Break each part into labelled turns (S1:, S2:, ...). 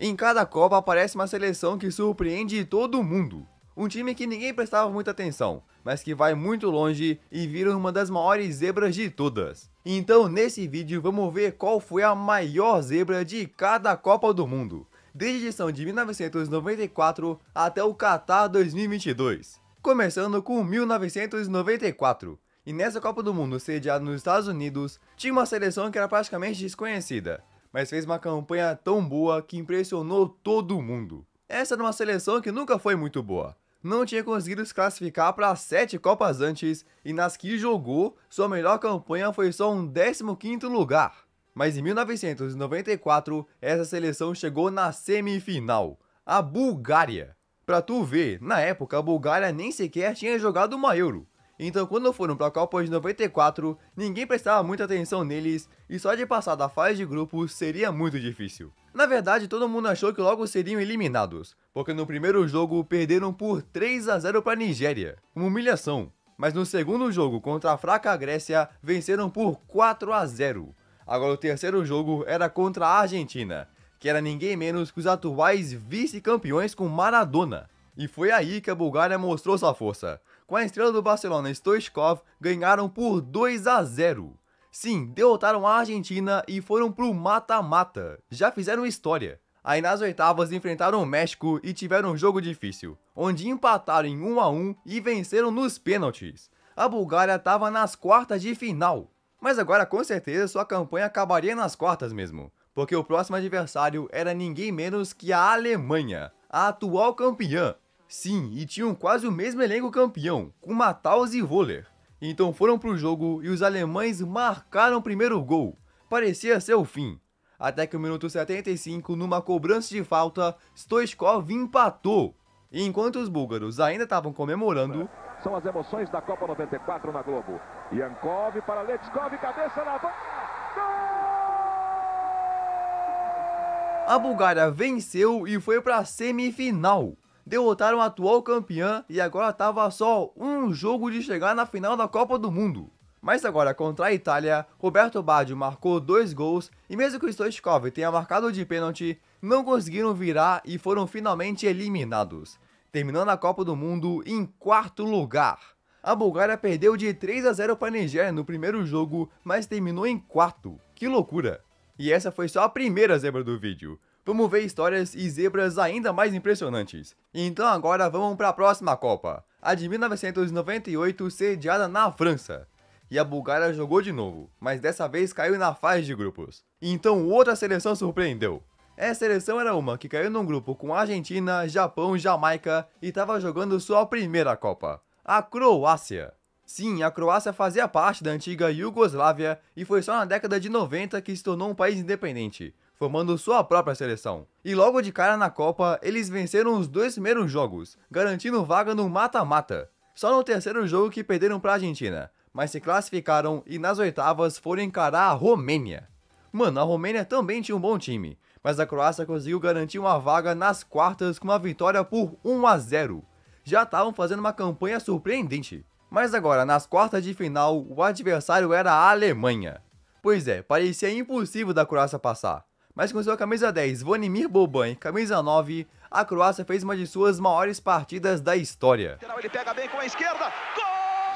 S1: Em cada Copa aparece uma seleção que surpreende todo mundo. Um time que ninguém prestava muita atenção, mas que vai muito longe e vira uma das maiores zebras de todas. Então nesse vídeo vamos ver qual foi a maior zebra de cada Copa do Mundo, desde a edição de 1994 até o Qatar 2022. Começando com 1994, e nessa Copa do Mundo sediada nos Estados Unidos, tinha uma seleção que era praticamente desconhecida, mas fez uma campanha tão boa que impressionou todo mundo. Essa era uma seleção que nunca foi muito boa. Não tinha conseguido se classificar para 7 Copas antes, e nas que jogou, sua melhor campanha foi só um 15º lugar. Mas em 1994, essa seleção chegou na semifinal, a Bulgária. Pra tu ver, na época a Bulgária nem sequer tinha jogado uma Euro. Então quando foram para a Copa de 94, ninguém prestava muita atenção neles e só de passar da fase de grupos seria muito difícil. Na verdade, todo mundo achou que logo seriam eliminados, porque no primeiro jogo perderam por 3-0 para a Nigéria, uma humilhação. Mas no segundo jogo contra a fraca Grécia, venceram por 4-0. Agora o terceiro jogo era contra a Argentina, que era ninguém menos que os atuais vice-campeões com Maradona. E foi aí que a Bulgária mostrou sua força. Com a estrela do Barcelona Stoichkov, ganharam por 2-0. Sim, derrotaram a Argentina e foram pro mata-mata. Já fizeram história. Aí nas oitavas enfrentaram o México e tiveram um jogo difícil, onde empataram em 1-1 e venceram nos pênaltis. A Bulgária estava nas quartas de final. Mas agora com certeza sua campanha acabaria nas quartas mesmo, porque o próximo adversário era ninguém menos que a Alemanha, a atual campeã. Sim, e tinham quase o mesmo elenco campeão, com Matthaus e Voller. Então foram pro jogo e os alemães marcaram o primeiro gol. Parecia ser o fim. Até que no minuto 75, numa cobrança de falta, Stoichkov empatou. E enquanto os búlgaros ainda estavam comemorando...
S2: São as emoções da Copa 94 na Globo. Yankov para Letchkov, cabeça na bola.
S1: A Bulgária venceu e foi para a semifinal. Derrotaram a atual campeã e agora estava só um jogo de chegar na final da Copa do Mundo. Mas agora contra a Itália, Roberto Baggio marcou 2 gols e mesmo que o Stoichkov tenha marcado de pênalti, não conseguiram virar e foram finalmente eliminados, terminando a Copa do Mundo em 4º lugar. A Bulgária perdeu de 3-0 para a Nigéria no primeiro jogo, mas terminou em 4º. Que loucura! E essa foi só a primeira zebra do vídeo. Vamos ver histórias e zebras ainda mais impressionantes. Então agora vamos para a próxima Copa, a de 1998, sediada na França. E a Bulgária jogou de novo, mas dessa vez caiu na fase de grupos. Então outra seleção surpreendeu. Essa seleção era uma que caiu num grupo com Argentina, Japão, Jamaica e estava jogando sua primeira Copa, a Croácia. Sim, a Croácia fazia parte da antiga Iugoslávia e foi só na década de 90 que se tornou um país independente, formando sua própria seleção. E logo de cara na Copa, eles venceram os 2 primeiros jogos, garantindo vaga no mata-mata. Só no terceiro jogo que perderam para a Argentina, mas se classificaram e nas oitavas foram encarar a Romênia. Mano, a Romênia também tinha um bom time, mas a Croácia conseguiu garantir uma vaga nas quartas com uma vitória por 1-0. Já estavam fazendo uma campanha surpreendente. Mas agora, nas quartas de final, o adversário era a Alemanha. Pois é, parecia impossível da Croácia passar. Mas com sua camisa 10, Zvonimir Boban, e camisa 9, a Croácia fez uma de suas maiores partidas da história.
S3: Ele pega bem com a esquerda, gol!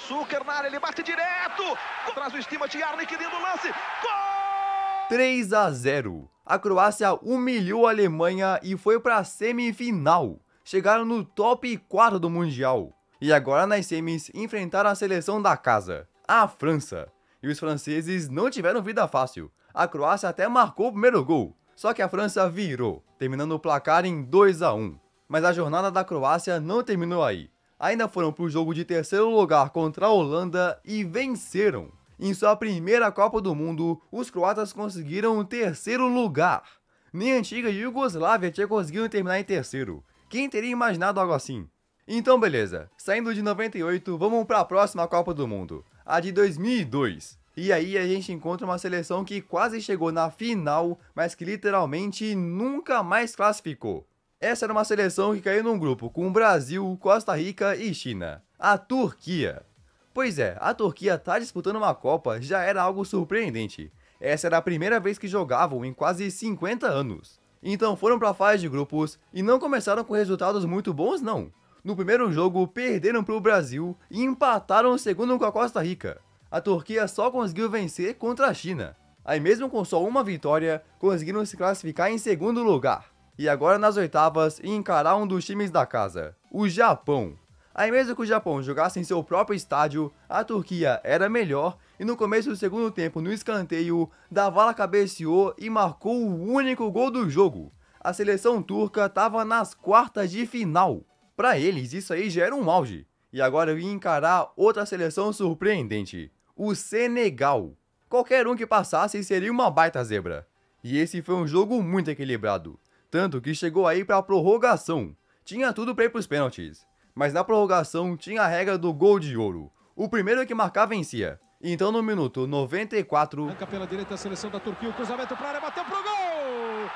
S3: Suker na área, ele bate direto! Atrás do estima, Tiarni, que lindo lance! Gol!
S1: 3-0. A Croácia humilhou a Alemanha e foi para a semifinal. Chegaram no top 4 do Mundial. E agora nas semis enfrentaram a seleção da casa, a França. E os franceses não tiveram vida fácil. A Croácia até marcou o primeiro gol, só que a França virou, terminando o placar em 2-1. Mas a jornada da Croácia não terminou aí. Ainda foram para o jogo de terceiro lugar contra a Holanda e venceram. Em sua primeira Copa do Mundo, os croatas conseguiram o terceiro lugar. Nem a antiga Iugoslávia tinha conseguido terminar em terceiro. Quem teria imaginado algo assim? Então beleza, saindo de 98, vamos para a próxima Copa do Mundo, a de 2002. E aí a gente encontra uma seleção que quase chegou na final, mas que literalmente nunca mais classificou. Essa era uma seleção que caiu num grupo com Brasil, Costa Rica e China, a Turquia. Pois é, a Turquia tá disputando uma Copa já era algo surpreendente. Essa era a primeira vez que jogavam em quase 50 anos. Então foram para a fase de grupos e não começaram com resultados muito bons não. No primeiro jogo perderam para o Brasil e empataram o segundo com a Costa Rica. A Turquia só conseguiu vencer contra a China. Aí mesmo com só uma vitória, conseguiram se classificar em segundo lugar. E agora nas oitavas encarar um dos times da casa, o Japão. Aí mesmo que o Japão jogasse em seu próprio estádio, a Turquia era melhor e no começo do segundo tempo, no escanteio, Davala cabeceou e marcou o único gol do jogo. A seleção turca estava nas quartas de final. Para eles, isso aí já era um auge. E agora eu ia encarar outra seleção surpreendente, o Senegal. Qualquer um que passasse seria uma baita zebra. E esse foi um jogo muito equilibrado, tanto que chegou aí para a prorrogação. Tinha tudo para ir para os pênaltis. Mas na prorrogação tinha a regra do gol de ouro. O primeiro que marcar vencia. Então no minuto 94...
S4: Arranca pela direita a seleção da Turquia, o cruzamento para a área, bateu pro gol!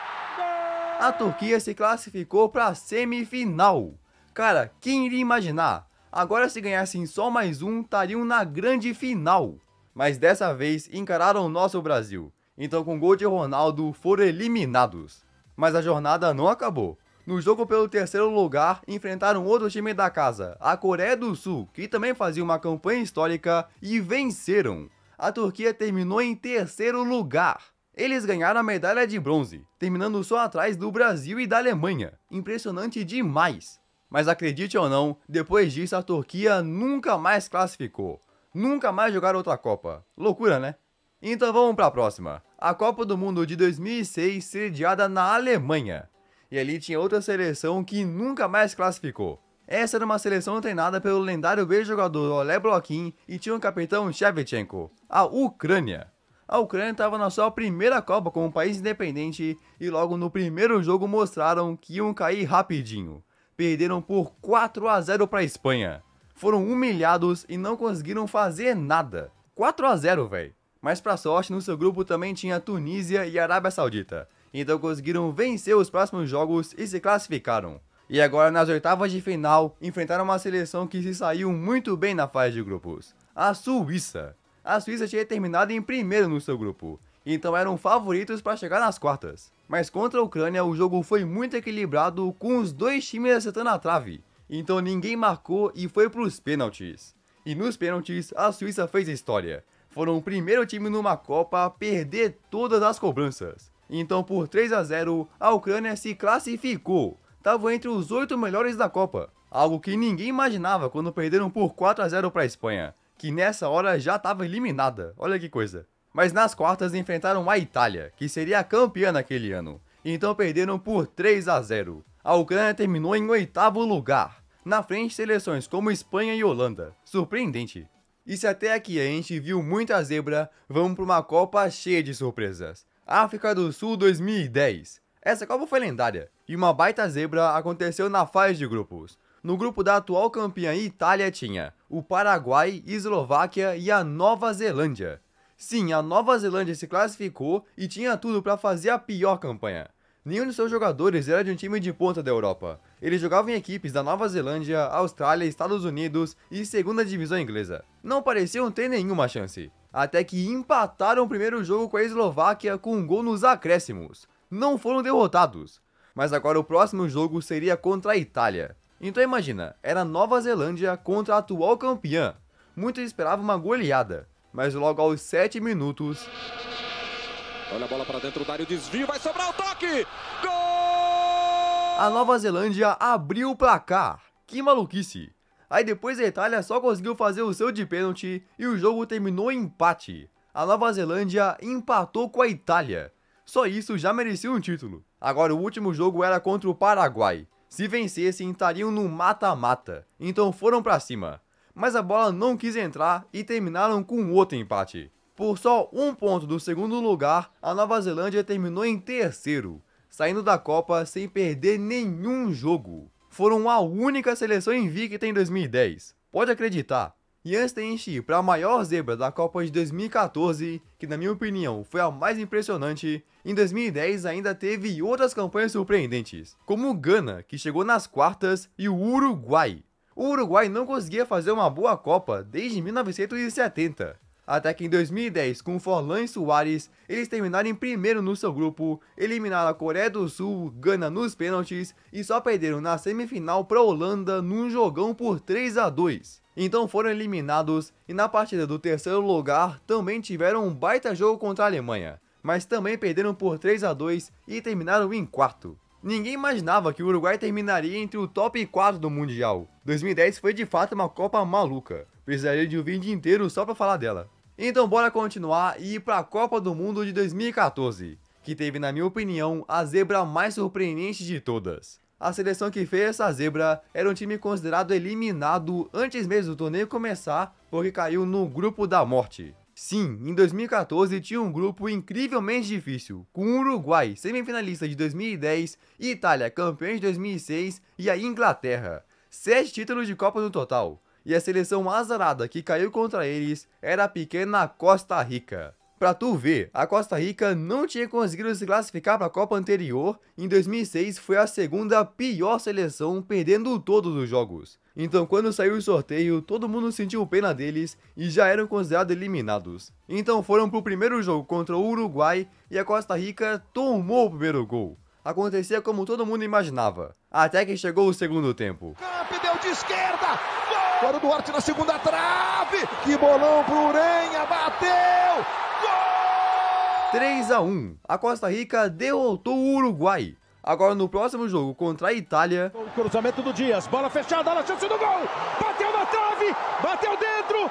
S1: A Turquia se classificou para a semifinal. Cara, quem iria imaginar? Agora se ganhassem só mais um, estariam na grande final. Mas dessa vez encararam o nosso Brasil. Então com gol de Ronaldo foram eliminados. Mas a jornada não acabou. No jogo pelo terceiro lugar, enfrentaram outro time da casa, a Coreia do Sul, que também fazia uma campanha histórica e venceram. A Turquia terminou em terceiro lugar. Eles ganharam a medalha de bronze, terminando só atrás do Brasil e da Alemanha. Impressionante demais. Mas acredite ou não, depois disso a Turquia nunca mais classificou. Nunca mais jogaram outra Copa. Loucura, né? Então vamos para a próxima. A Copa do Mundo de 2006, sediada na Alemanha. E ali tinha outra seleção que nunca mais classificou. Essa era uma seleção treinada pelo lendário ex-jogador Olé Bloquin e tinha o capitão Shevchenko, a Ucrânia. A Ucrânia estava na sua primeira Copa como país independente e logo no primeiro jogo mostraram que iam cair rapidinho. Perderam por 4-0 para a Espanha. Foram humilhados e não conseguiram fazer nada. 4-0, velho. Mas pra sorte, no seu grupo também tinha Tunísia e Arábia Saudita. Então conseguiram vencer os próximos jogos e se classificaram. E agora nas oitavas de final, enfrentaram uma seleção que se saiu muito bem na fase de grupos, a Suíça. A Suíça tinha terminado em primeiro no seu grupo, então eram favoritos para chegar nas quartas. Mas contra a Ucrânia o jogo foi muito equilibrado com os dois times acertando a trave. Então ninguém marcou e foi para os pênaltis. E nos pênaltis a Suíça fez história. Foram o primeiro time numa Copa a perder todas as cobranças. Então por 3-0 a Ucrânia se classificou. Estavam entre os 8 melhores da Copa. Algo que ninguém imaginava quando perderam por 4-0 para a Espanha, que nessa hora já estava eliminada. Olha que coisa. Mas nas quartas enfrentaram a Itália, que seria a campeã naquele ano. Então perderam por 3-0. A Ucrânia terminou em 8º lugar. Na frente seleções como Espanha e Holanda. Surpreendente. E se até aqui a gente viu muita zebra, vamos para uma Copa cheia de surpresas. África do Sul 2010. Essa Copa foi lendária, e uma baita zebra aconteceu na fase de grupos. No grupo da atual campeã Itália tinha o Paraguai, Eslováquia e a Nova Zelândia. Sim, a Nova Zelândia se classificou e tinha tudo para fazer a pior campanha. Nenhum de seus jogadores era de um time de ponta da Europa. Eles jogavam em equipes da Nova Zelândia, Austrália, Estados Unidos e segunda divisão inglesa. Não pareciam ter nenhuma chance. Até que empataram o primeiro jogo com a Eslováquia com um gol nos acréscimos. Não foram derrotados. Mas agora o próximo jogo seria contra a Itália. Então imagina, era Nova Zelândia contra a atual campeã. Muitos esperavam uma goleada. Mas logo aos 7 minutos...
S4: Olha a bola para dentro da área, o desvio, vai sobrar o toque! Gol!
S1: A Nova Zelândia abriu o placar. Que maluquice! Aí depois a Itália só conseguiu fazer o seu de pênalti e o jogo terminou em empate. A Nova Zelândia empatou com a Itália. Só isso já merecia um título. Agora o último jogo era contra o Paraguai. Se vencessem, estariam no mata-mata. Então foram pra cima. Mas a bola não quis entrar e terminaram com outro empate. Por só um ponto do segundo lugar, a Nova Zelândia terminou em terceiro, saindo da Copa sem perder nenhum jogo. Foram a única seleção invicta em 2010, pode acreditar. E antes de a gente ir para a maior zebra da Copa de 2014, que na minha opinião foi a mais impressionante, em 2010 ainda teve outras campanhas surpreendentes, como o Gana, que chegou nas quartas, e o Uruguai. O Uruguai não conseguia fazer uma boa Copa desde 1970. Até que em 2010, com Forlan e Soares, eles terminaram em primeiro no seu grupo, eliminaram a Coreia do Sul, Gana nos pênaltis e só perderam na semifinal para a Holanda num jogão por 3-2. Então foram eliminados e na partida do terceiro lugar também tiveram um baita jogo contra a Alemanha, mas também perderam por 3-2 e terminaram em quarto. Ninguém imaginava que o Uruguai terminaria entre o top 4 do Mundial. 2010 foi de fato uma Copa maluca, precisaria de um vídeo inteiro só para falar dela. Então bora continuar e ir para a Copa do Mundo de 2014, que teve, na minha opinião, a zebra mais surpreendente de todas. A seleção que fez essa zebra era um time considerado eliminado antes mesmo do torneio começar, porque caiu no grupo da morte. Sim, em 2014 tinha um grupo incrivelmente difícil, com o Uruguai, semifinalista de 2010, Itália, campeão de 2006 e a Inglaterra. 7 títulos de Copa no total. E a seleção azarada que caiu contra eles era a pequena Costa Rica. Pra tu ver, a Costa Rica não tinha conseguido se classificar para a Copa anterior, em 2006 foi a segunda pior seleção, perdendo todos os jogos. Então quando saiu o sorteio, todo mundo sentiu pena deles e já eram considerados eliminados. Então foram pro primeiro jogo contra o Uruguai e a Costa Rica tomou o primeiro gol. Acontecia como todo mundo imaginava, até que chegou o segundo tempo.
S3: Deu de esquerda, gol! Do Duarte na segunda trave, que bolão pro Urenha, bateu!
S1: 3-1, a Costa Rica derrotou o Uruguai. Agora no próximo jogo contra a Itália...
S5: O cruzamento do Dias, bola fechada, olha a chance do gol! Bateu na trave, bateu dentro!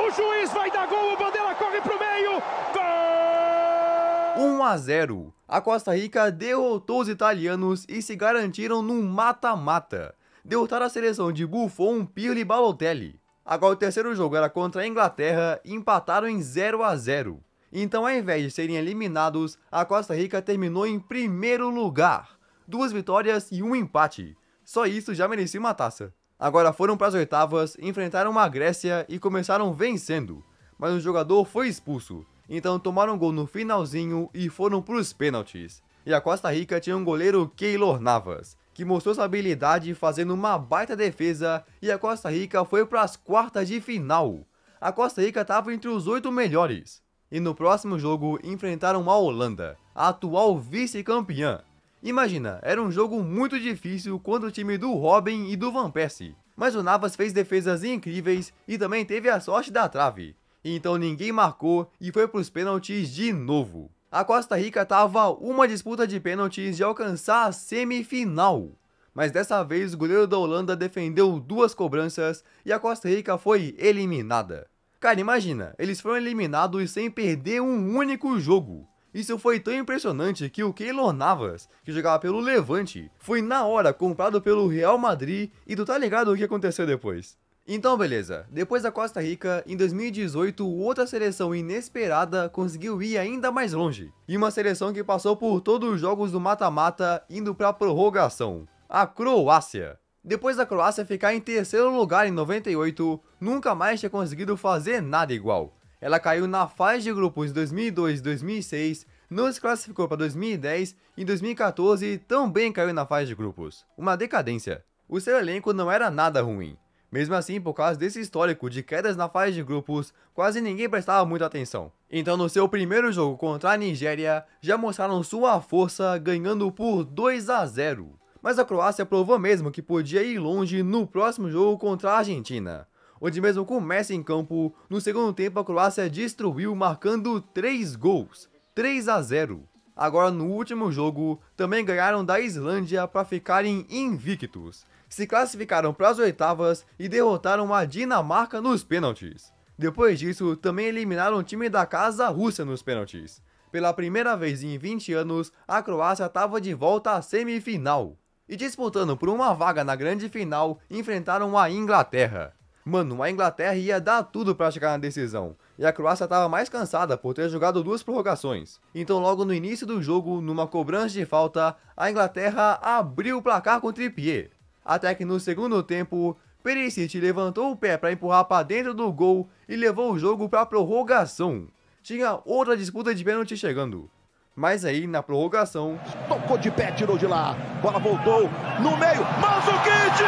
S5: O juiz vai dar gol, o Bandeira corre pro meio! Gol!
S1: 1-0, a Costa Rica derrotou os italianos e se garantiram num mata-mata. Derrotaram a seleção de Buffon, Pirlo e Balotelli. Agora o terceiro jogo era contra a Inglaterra e empataram em 0-0. Então, ao invés de serem eliminados, a Costa Rica terminou em primeiro lugar. 2 vitórias e 1 empate. Só isso já merecia uma taça. Agora foram para as oitavas, enfrentaram a Grécia e começaram vencendo. Mas o jogador foi expulso. Então tomaram gol no finalzinho e foram para os pênaltis. E a Costa Rica tinha um goleiro, Keylor Navas, que mostrou sua habilidade fazendo uma baita defesa e a Costa Rica foi para as quartas de final. A Costa Rica estava entre os 8 melhores. E no próximo jogo enfrentaram a Holanda, a atual vice-campeã. Imagina, era um jogo muito difícil contra o time do Robin e do Van Persie. Mas o Navas fez defesas incríveis e também teve a sorte da trave. Então ninguém marcou e foi para os pênaltis de novo. A Costa Rica estava uma disputa de pênaltis de alcançar a semifinal. Mas dessa vez o goleiro da Holanda defendeu 2 cobranças e a Costa Rica foi eliminada. Cara, imagina, eles foram eliminados sem perder um único jogo. Isso foi tão impressionante que o Keylor Navas, que jogava pelo Levante, foi na hora comprado pelo Real Madrid e tu tá ligado o que aconteceu depois. Então beleza, depois da Costa Rica, em 2018, outra seleção inesperada conseguiu ir ainda mais longe. E uma seleção que passou por todos os jogos do mata-mata indo pra prorrogação, a Croácia. Depois da Croácia ficar em terceiro lugar em 98, nunca mais tinha conseguido fazer nada igual. Ela caiu na fase de grupos de 2002 e 2006, não se classificou para 2010 e em 2014 também caiu na fase de grupos. Uma decadência. O seu elenco não era nada ruim. Mesmo assim, por causa desse histórico de quedas na fase de grupos, quase ninguém prestava muita atenção. Então no seu primeiro jogo contra a Nigéria, já mostraram sua força ganhando por 2-0. Mas a Croácia provou mesmo que podia ir longe no próximo jogo contra a Argentina, onde mesmo com o Messi em campo, no segundo tempo a Croácia destruiu marcando 3 gols, 3-0. Agora no último jogo, também ganharam da Islândia para ficarem invictos. Se classificaram para as oitavas e derrotaram a Dinamarca nos pênaltis. Depois disso, também eliminaram o time da casa Rússia nos pênaltis. Pela primeira vez em 20 anos, a Croácia estava de volta à semifinal. E disputando por uma vaga na grande final, enfrentaram a Inglaterra. Mano, a Inglaterra ia dar tudo para chegar na decisão, e a Croácia estava mais cansada por ter jogado 2 prorrogações. Então logo no início do jogo, numa cobrança de falta, a Inglaterra abriu o placar com o Trippier. Até que no segundo tempo, Perisic levantou o pé para empurrar para dentro do gol e levou o jogo para prorrogação. Tinha outra disputa de pênalti chegando. Mas aí, na prorrogação...
S3: Tocou de pé, tirou de lá. Bola voltou no meio. Mandzukic!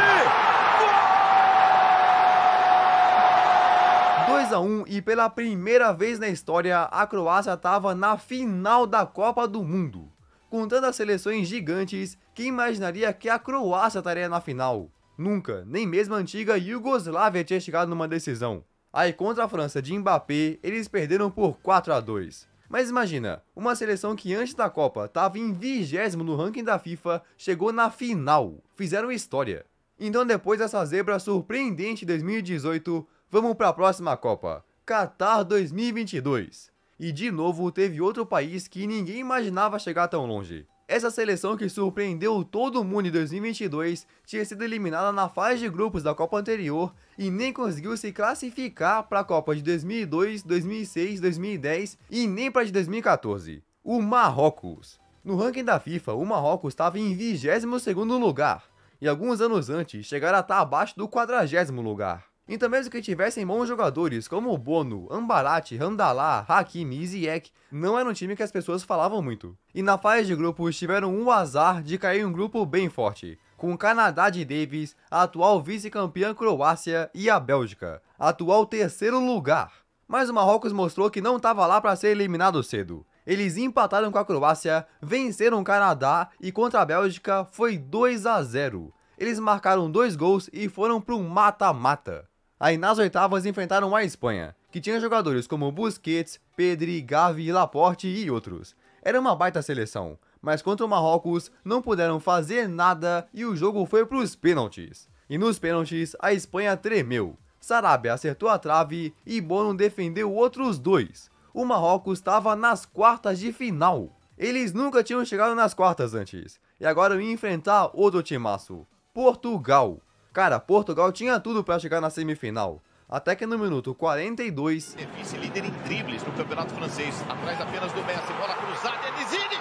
S1: 2-1 e pela primeira vez na história a Croácia estava na final da Copa do Mundo. Com tantas seleções gigantes, quem imaginaria que a Croácia estaria na final? Nunca, nem mesmo a antiga Iugoslávia tinha chegado numa decisão. Aí contra a França de Mbappé, eles perderam por 4-2. Mas imagina, uma seleção que antes da Copa estava em 20º no ranking da FIFA, chegou na final. Fizeram história. Então depois dessa zebra surpreendente de 2018, vamos para a próxima Copa, Qatar 2022. E de novo teve outro país que ninguém imaginava chegar tão longe. Essa seleção que surpreendeu todo mundo em 2022 tinha sido eliminada na fase de grupos da Copa anterior e nem conseguiu se classificar para a Copa de 2002, 2006, 2010 e nem para a de 2014. O Marrocos. No ranking da FIFA, o Marrocos estava em 22º lugar e alguns anos antes chegaram a estar abaixo do 40º lugar. Então mesmo que tivessem bons jogadores como Bono, Ambarat, Hamdallah, Hakimi e Ziyech, não era um time que as pessoas falavam muito. E na fase de grupos tiveram o azar de cair em um grupo bem forte, com o Canadá de Davis, a atual vice-campeã Croácia e a Bélgica, atual 3º lugar. Mas o Marrocos mostrou que não estava lá para ser eliminado cedo. Eles empataram com a Croácia, venceram o Canadá e contra a Bélgica foi 2-0. Eles marcaram 2 gols e foram para um mata-mata. Aí nas oitavas enfrentaram a Espanha, que tinha jogadores como Busquets, Pedri, Gavi, Laporte e outros. Era uma baita seleção, mas contra o Marrocos não puderam fazer nada e o jogo foi para os pênaltis. E nos pênaltis a Espanha tremeu, Sarabia acertou a trave e Bono defendeu outros 2. O Marrocos estava nas quartas de final. Eles nunca tinham chegado nas quartas antes, e agora iam enfrentar outro timaço, Portugal. Cara, Portugal tinha tudo para chegar na semifinal, até que no minuto 42...
S6: É vice-líder em dribles no campeonato francês, atrás apenas do Messi, bola cruzada, Elisine,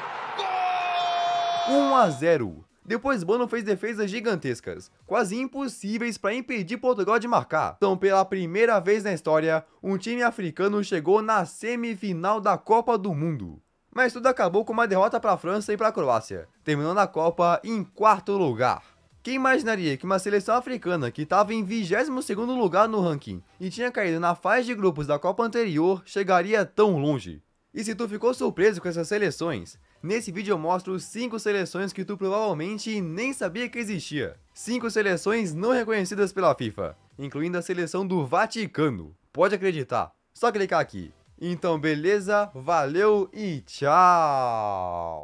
S6: gol!
S1: 1-0. Depois Bono fez defesas gigantescas, quase impossíveis para impedir Portugal de marcar. Então, pela primeira vez na história, um time africano chegou na semifinal da Copa do Mundo. Mas tudo acabou com uma derrota para a França e para a Croácia, terminando a Copa em 4º lugar. Quem imaginaria que uma seleção africana que estava em 22º lugar no ranking e tinha caído na fase de grupos da Copa anterior chegaria tão longe? E se tu ficou surpreso com essas seleções, nesse vídeo eu mostro 5 seleções que tu provavelmente nem sabia que existia. 5 seleções não reconhecidas pela FIFA, incluindo a seleção do Vaticano. Pode acreditar, só clicar aqui. Então beleza, valeu e tchau!